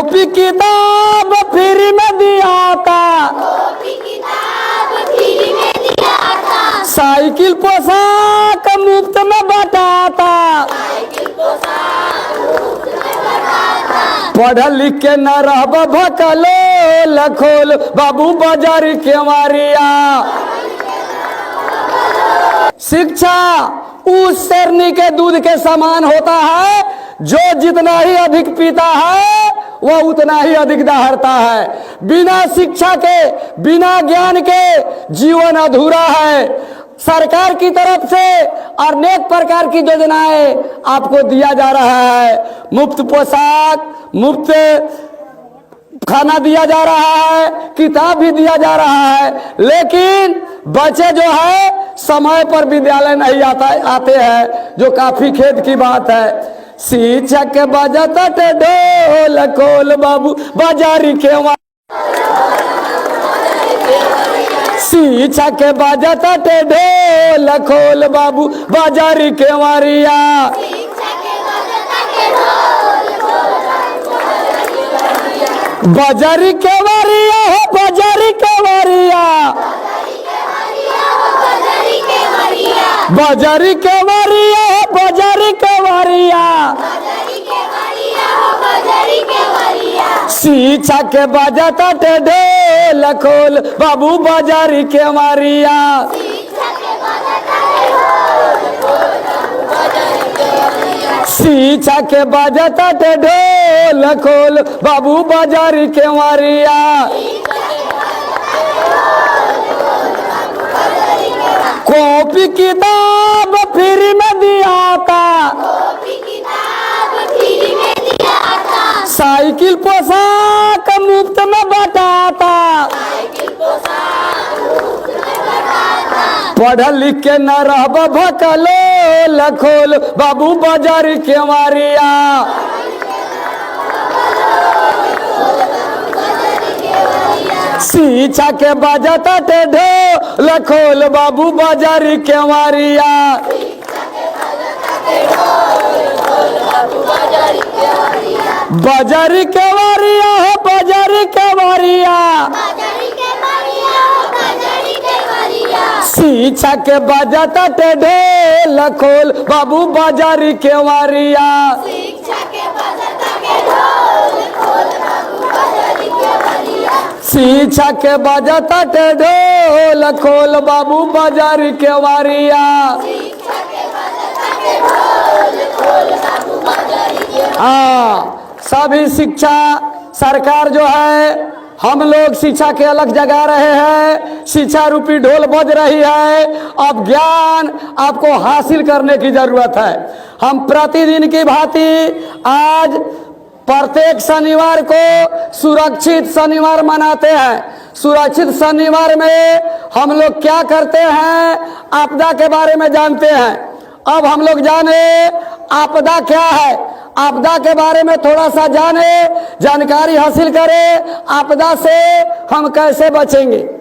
Copy किताब free में दिया था, साइकिल पोशाक मुफ्त में बटाता, पढ़ लिख के न रहब भकलो लखोल बाबू बाजारी के मारिया। शिक्षा उस शेरनी के दूध के समान होता है जो जितना ही अधिक पीता है वह उतना ही अधिक दहाड़ता है। बिना शिक्षा के, बिना ज्ञान के जीवन अधूरा है। सरकार की तरफ से अनेक प्रकार की योजनाएं आपको दिया जा रहा है। मुफ्त पोशाक, मुफ्त खाना दिया जा रहा है, किताब भी दिया जा रहा है, लेकिन बच्चे जो है समय पर विद्यालय नहीं आते हैं, जो काफी खेद की बात है। शिक्षक बजता ढोल खोल बाबू बाजारी के, शिक्षक बजता ढोल खोल बाबू बाजारी के मारिया। बाजारी के मारिया हो, बाजारी के मारिया, बाजारी के मारिया हो, बाजारी के मारिया। शिक्षा के बजता ढोल खोल बाबू बाजारी के मारिया। शिक्षा के बजता ढोल खोल बाबू बाजारी के मारिया। कॉपी किताब फ्री में दिया था, साइकिल पोशाक मुफ्त में बटाता, पढ़ लिख के न रहब भकलो लखोल बाबू बाजारी के मारिया। शिक्षा के बजता ढोल खोल बाबू बाजारी के मारिया। बाजारी के मारिया हो, बाजारी के मारिया, शिक्षा के बजता ढोल खोल बाबू बाजारी के मारिया। शिक्षा के बजता ढोल खोल बाबू बाजारी के मारिया। हाँ, सभी शिक्षा सरकार जो है, हम लोग शिक्षा के अलग जगा रहे हैं। शिक्षा रूपी ढोल बज रही है। अब ज्ञान आपको हासिल करने की जरूरत है। हम प्रतिदिन की भांति आज प्रत्येक शनिवार को सुरक्षित शनिवार मनाते हैं। सुरक्षित शनिवार में हम लोग क्या करते हैं, आपदा के बारे में जानते हैं। अब हम लोग जाने आपदा क्या है, आपदा के बारे में थोड़ा सा जाने, जानकारी हासिल करें, आपदा से हम कैसे बचेंगे।